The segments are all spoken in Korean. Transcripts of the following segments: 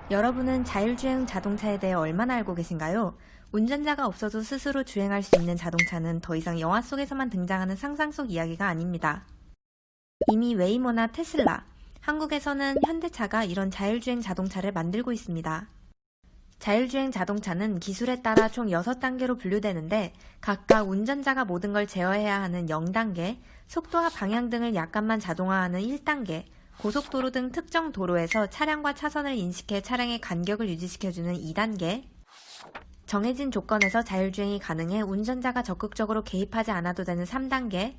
여러분은 자율주행 자동차에 대해 얼마나 알고 계신가요? 운전자가 없어도 스스로 주행할 수 있는 자동차는 더 이상 영화 속에서만 등장하는 상상 속 이야기가 아닙니다. 이미 웨이모나 테슬라, 한국에서는 현대차가 이런 자율주행 자동차를 만들고 있습니다. 자율주행 자동차는 기술에 따라 총 6단계로 분류되는데 각각 운전자가 모든 걸 제어해야 하는 0단계, 속도와 방향 등을 약간만 자동화하는 1단계, 고속도로 등 특정 도로에서 차량과 차선을 인식해 차량의 간격을 유지시켜주는 2단계, 정해진 조건에서 자율주행이 가능해 운전자가 적극적으로 개입하지 않아도 되는 3단계,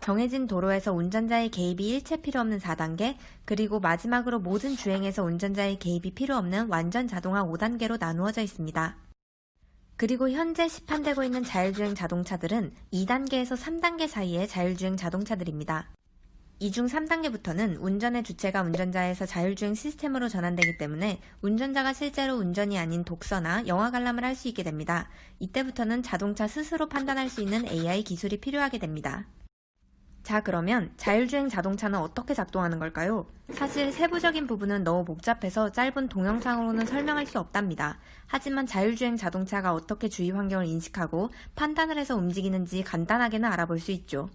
정해진 도로에서 운전자의 개입이 일체 필요 없는 4단계, 그리고 마지막으로 모든 주행에서 운전자의 개입이 필요 없는 완전 자동화 5단계로 나누어져 있습니다. 그리고 현재 시판되고 있는 자율주행 자동차들은 2단계에서 3단계 사이의 자율주행 자동차들입니다. 이 중 3단계부터는 운전의 주체가 운전자에서 자율주행 시스템으로 전환되기 때문에 운전자가 실제로 운전이 아닌 독서나 영화 관람을 할 수 있게 됩니다. 이때부터는 자동차 스스로 판단할 수 있는 AI 기술이 필요하게 됩니다. 자, 그러면 자율주행 자동차는 어떻게 작동하는 걸까요? 사실 세부적인 부분은 너무 복잡해서 짧은 동영상으로는 설명할 수 없답니다. 하지만 자율주행 자동차가 어떻게 주위 환경을 인식하고 판단을 해서 움직이는지 간단하게는 알아볼 수 있죠.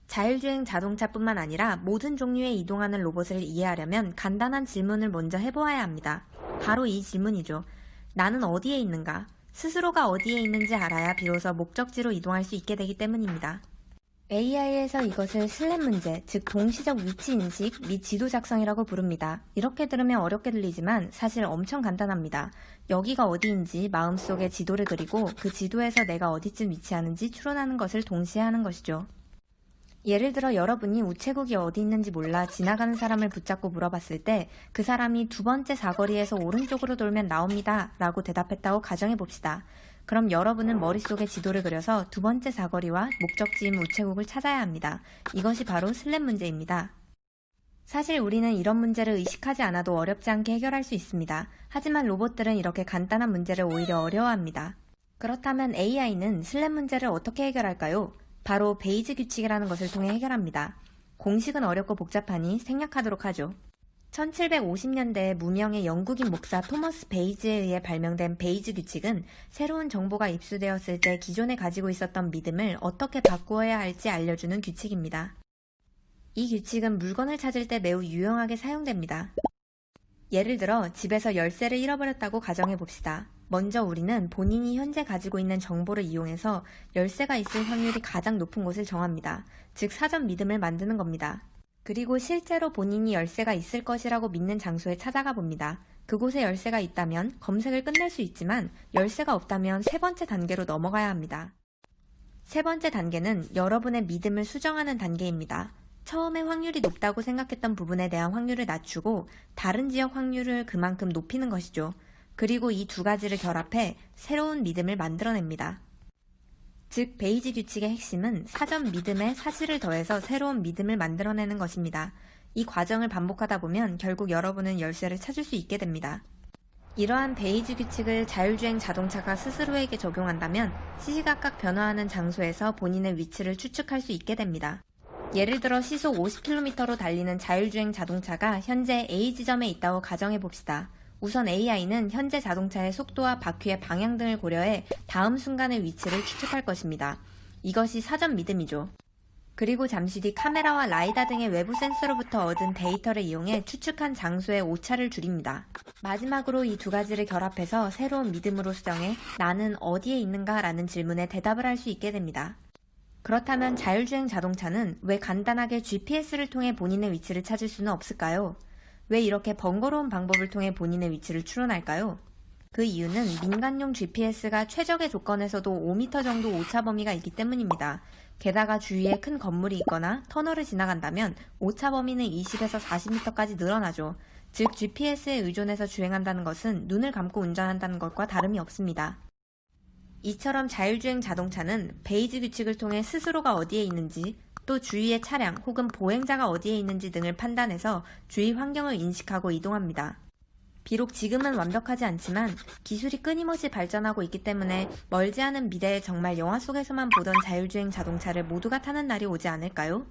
자율주행 자동차뿐만 아니라 모든 종류의 이동하는 로봇을 이해하려면 간단한 질문을 먼저 해보아야 합니다. 바로 이 질문이죠. 나는 어디에 있는가? 스스로가 어디에 있는지 알아야 비로소 목적지로 이동할 수 있게 되기 때문입니다. AI에서 이것을 슬랩 문제, 즉 동시적 위치 인식 및 지도 작성이라고 부릅니다. 이렇게 들으면 어렵게 들리지만 사실 엄청 간단합니다. 여기가 어디인지 마음속에 지도를 그리고 그 지도에서 내가 어디쯤 위치하는지 추론하는 것을 동시에 하는 것이죠. 예를 들어 여러분이 우체국이 어디 있는지 몰라 지나가는 사람을 붙잡고 물어봤을 때 그 사람이 두 번째 사거리에서 오른쪽으로 돌면 나옵니다 라고 대답했다고 가정해 봅시다. 그럼 여러분은 머릿속에 지도를 그려서 두 번째 사거리와 목적지인 우체국을 찾아야 합니다. 이것이 바로 슬랩 문제입니다. 사실 우리는 이런 문제를 의식하지 않아도 어렵지 않게 해결할 수 있습니다. 하지만 로봇들은 이렇게 간단한 문제를 오히려 어려워합니다. 그렇다면 AI는 슬랩 문제를 어떻게 해결할까요? 바로 베이즈 규칙이라는 것을 통해 해결합니다. 공식은 어렵고 복잡하니 생략하도록 하죠. 1750년대에 무명의 영국인 목사 토머스 베이즈에 의해 발명된 베이즈 규칙은 새로운 정보가 입수되었을 때 기존에 가지고 있었던 믿음을 어떻게 바꾸어야 할지 알려주는 규칙입니다. 이 규칙은 물건을 찾을 때 매우 유용하게 사용됩니다. 예를 들어 집에서 열쇠를 잃어버렸다고 가정해 봅시다. 먼저 우리는 본인이 현재 가지고 있는 정보를 이용해서 열쇠가 있을 확률이 가장 높은 곳을 정합니다. 즉 사전 믿음을 만드는 겁니다. 그리고 실제로 본인이 열쇠가 있을 것이라고 믿는 장소에 찾아가 봅니다. 그곳에 열쇠가 있다면 검색을 끝낼 수 있지만 열쇠가 없다면 세 번째 단계로 넘어가야 합니다. 세 번째 단계는 여러분의 믿음을 수정하는 단계입니다. 처음에 확률이 높다고 생각했던 부분에 대한 확률을 낮추고 다른 지역 확률을 그만큼 높이는 것이죠. 그리고 이 두 가지를 결합해 새로운 믿음을 만들어냅니다. 즉 베이즈 규칙의 핵심은 사전 믿음에 사실을 더해서 새로운 믿음을 만들어내는 것입니다. 이 과정을 반복하다 보면 결국 여러분은 열쇠를 찾을 수 있게 됩니다. 이러한 베이즈 규칙을 자율주행 자동차가 스스로에게 적용한다면 시시각각 변화하는 장소에서 본인의 위치를 추측할 수 있게 됩니다. 예를 들어 시속 50km로 달리는 자율주행 자동차가 현재 A 지점에 있다고 가정해 봅시다. 우선 AI는 현재 자동차의 속도와 바퀴의 방향 등을 고려해 다음 순간의 위치를 추측할 것입니다. 이것이 사전 믿음이죠. 그리고 잠시 뒤 카메라와 라이다 등의 외부 센서로부터 얻은 데이터를 이용해 추측한 장소의 오차를 줄입니다. 마지막으로 이 두 가지를 결합해서 새로운 믿음으로 수정해 나는 어디에 있는가 라는 질문에 대답을 할 수 있게 됩니다. 그렇다면 자율주행 자동차는 왜 간단하게 GPS를 통해 본인의 위치를 찾을 수는 없을까요? 왜 이렇게 번거로운 방법을 통해 본인의 위치를 추론할까요? 그 이유는 민간용 GPS가 최적의 조건에서도 5m 정도 오차 범위가 있기 때문입니다. 게다가 주위에 큰 건물이 있거나 터널을 지나간다면 오차 범위는 20에서 40m까지 늘어나죠. 즉 GPS에 의존해서 주행한다는 것은 눈을 감고 운전한다는 것과 다름이 없습니다. 이처럼 자율주행 자동차는 베이즈 규칙을 통해 스스로가 어디에 있는지 또 주위의 차량 혹은 보행자가 어디에 있는지 등을 판단해서 주위 환경을 인식하고 이동합니다. 비록 지금은 완벽하지 않지만 기술이 끊임없이 발전하고 있기 때문에 멀지 않은 미래에 정말 영화 속에서만 보던 자율주행 자동차를 모두가 타는 날이 오지 않을까요?